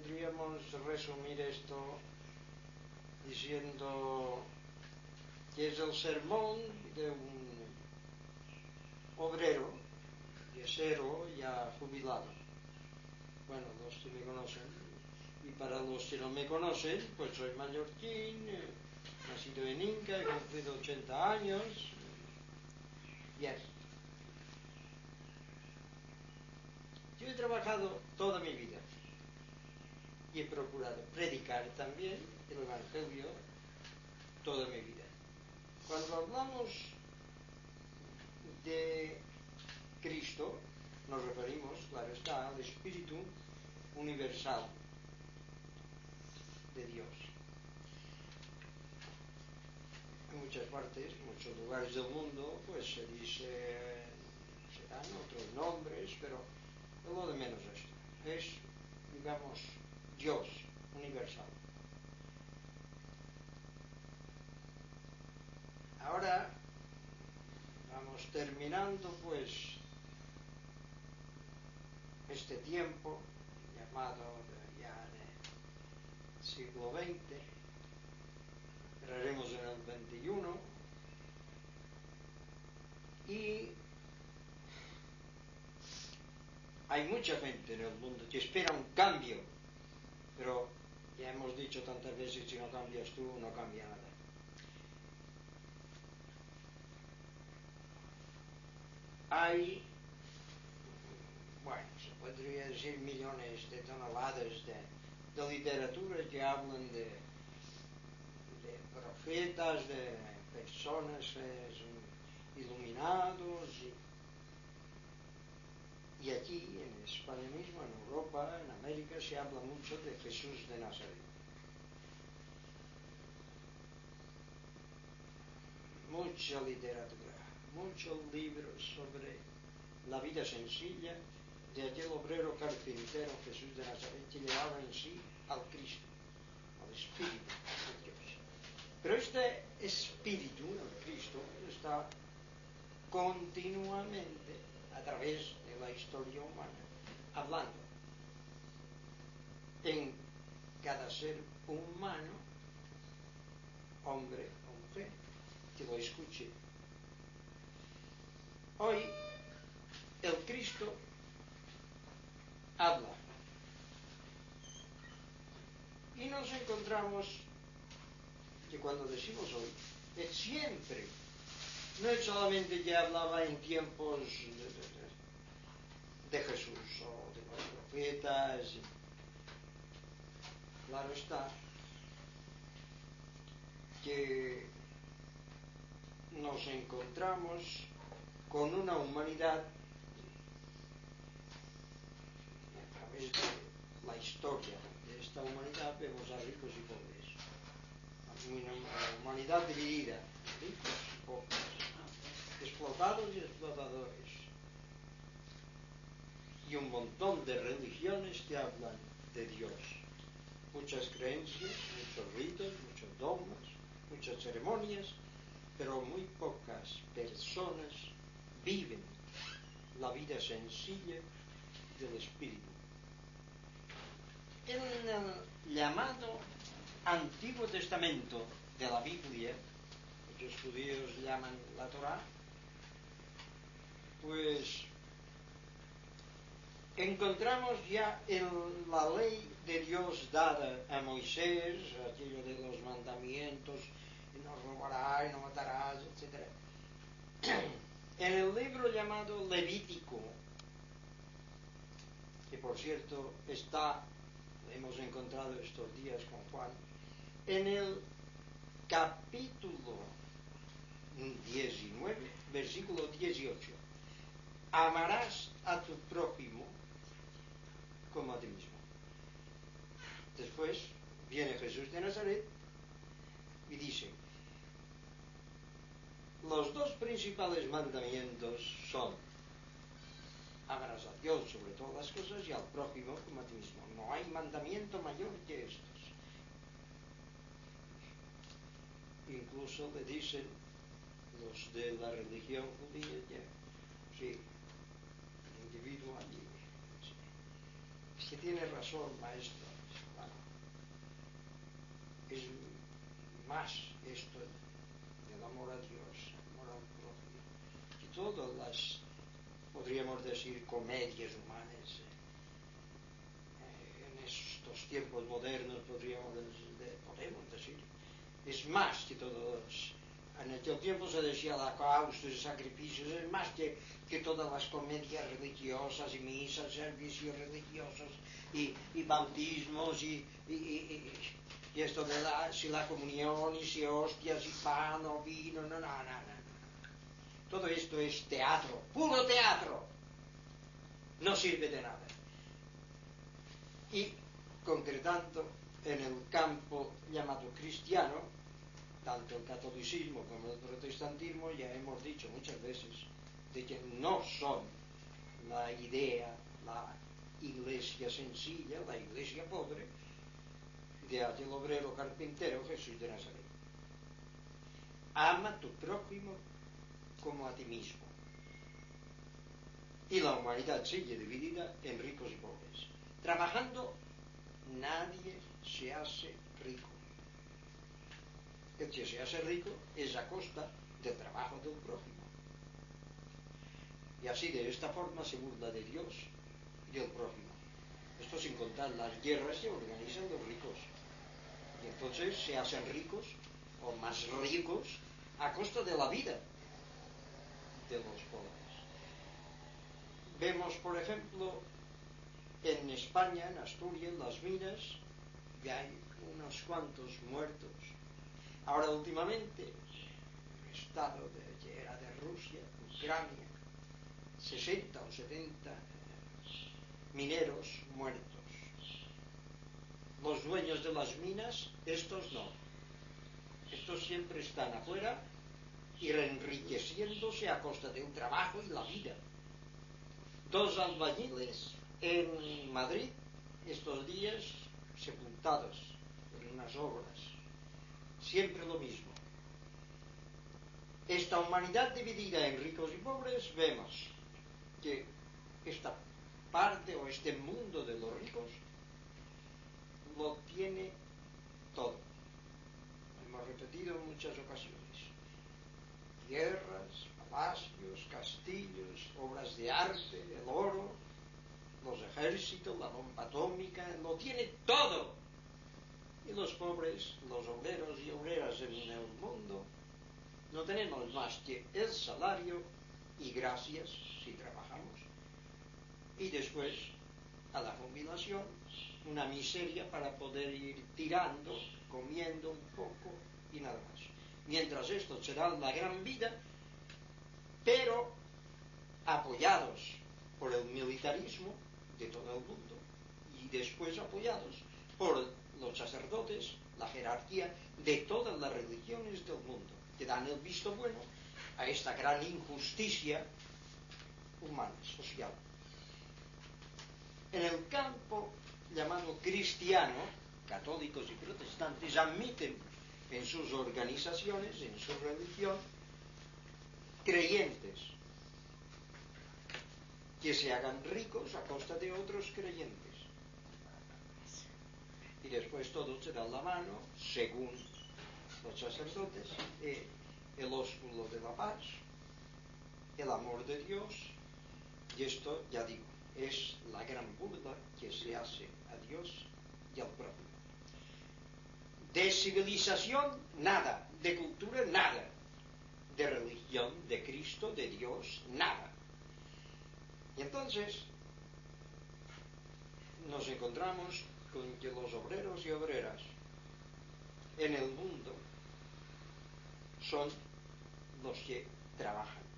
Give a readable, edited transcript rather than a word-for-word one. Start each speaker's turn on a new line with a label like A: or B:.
A: podríamos resumir esto diciendo que es el sermón de un obrero, yesero, ya jubilado. Bueno, los que me conocen, y para los que no me conocen, pues soy mallorquín, nacido en Inca, he cumplido 80 años, bien. Yo he trabajado toda mi vida y he procurado predicar también el Evangelio toda mi vida. Cuando hablamos de Cristo, nos referimos, claro está, al Espíritu universal de Dios. En muchas partes, en muchos lugares del mundo, pues se dan otros nombres, pero es lo de menos esto. Es, digamos, Dios universal. Ahora vamos terminando, pues, este tiempo llamado ya en el siglo XX, entraremos en el XXI, y hay mucha gente en el mundo que espera un cambio, pero ya hemos dicho tantas veces, si no cambias tú, no cambia nada. Hay, bueno, se podría decir millones de toneladas de literatura que hablan de profetas, de personas iluminados, y aquí en España mismo, en Europa, en América, se habla mucho de Jesús de Nazaret. Mucha literatura, muchos libros sobre la vida sencilla de aquel obrero carpintero Jesús de Nazaret que llevaba en sí al Cristo, al Espíritu de Dios. Pero este Espíritu, el Cristo, está continuamente a través de la historia humana hablando en cada ser humano, hombre o mujer, que lo escuche. Hoy el Cristo habla y nos encontramos que cuando decimos hoy es siempre, no es solamente que hablaba en tiempos de Jesús o de los profetas. Claro está que nos encontramos con una humanidad a través de la historia de esta humanidad vemos a ricos y pobres, una humanidad dividida, ricos y pobres, explotados y explotadores, y un montón de religiones que hablan de Dios, muchas creencias, muchos ritos, muchos dogmas, muchas ceremonias, pero muy pocas personas viven la vida sencilla del Espíritu. En el llamado Antiguo Testamento de la Biblia, que los judíos llaman la Torá, pues encontramos ya en la ley de Dios dada a Moisés, aquello de los mandamientos, no robarás, no matarás, etc. En el libro llamado Levítico, que por cierto hemos encontrado estos días con Juan, en el capítulo 19, versículo 18, amarás a tu prójimo como a ti mismo. Después viene Jesús de Nazaret y dice, los dos principales mandamientos son amarás a Dios sobre todas las cosas y al prójimo como a ti mismo. No hay mandamiento mayor que estos. Incluso le dicen los de la religión judía que sí, el individuo allí, sí, es que tiene razón, maestro, más esto del amor a Dios, amor al prójimo, y todas las, podríamos decir, comedias humanas en estos tiempos modernos, podemos decir, es más que todos. En aquel tiempo se decía holocaustos y sacrificios, es más que todas las comedias religiosas y misas, servicios religiosos y bautismos y esto de la comunión y si hostias y pan o vino, no. Todo esto es teatro, puro teatro. No sirve de nada. Y concretando en el campo llamado cristiano, tanto el catolicismo como el protestantismo, ya hemos dicho muchas veces de que no son la idea, la iglesia sencilla, la iglesia pobre de aquel obrero carpintero Jesús de Nazaret. Ama a tu prójimo como a ti mismo. Y la humanidad sigue dividida en ricos y pobres. Trabajando, nadie se hace rico. El que se hace rico es a costa del trabajo del prójimo. Y así, de esta forma, se burla de Dios y del prójimo. Esto sin contar las guerras que organizan los ricos. Y entonces se hacen ricos, o más ricos, a costa de la vida de los pobres. Vemos, por ejemplo, en España, en Asturias, las minas, ya hay unos cuantos muertos. Ahora, últimamente, el estado que era de Rusia, Ucrania, 60 o 70 mineros muertos. Los dueños de las minas, estos no. Estos siempre están afuera y enriqueciéndose a costa de un trabajo y la vida. 2 albañiles en Madrid estos días sepultados en unas obras. Siempre lo mismo. Esta humanidad dividida en ricos y pobres, vemos que esta parte o este mundo de los ricos lo tiene todo. Hemos repetido en muchas ocasiones. Tierras, palacios, castillos, obras de arte, el oro, los ejércitos, la bomba atómica, lo tiene todo. Y los pobres, los obreros y obreras en el mundo, no tenemos más que el salario y gracias si trabajamos. Y después, a la jubilación, una miseria para poder ir tirando, comiendo un poco y nada más. Mientras esto será la gran vida, pero apoyados por el militarismo de todo el mundo y después apoyados por los sacerdotes, la jerarquía de todas las religiones del mundo, que dan el visto bueno a esta gran injusticia humana, social. En el campo llamado cristiano, católicos y protestantes admiten en sus organizaciones, en su religión, creyentes que se hagan ricos a costa de otros creyentes. Y después todos se dan la mano, según los sacerdotes, el ósculo de la paz, el amor de Dios, y esto, ya digo, es la gran burla que se hace a Dios y al prójimo. De civilización, nada. De cultura, nada. De religión, de Cristo, de Dios, nada. Y entonces nos encontramos con que los obreros y obreras en el mundo son los que trabajan.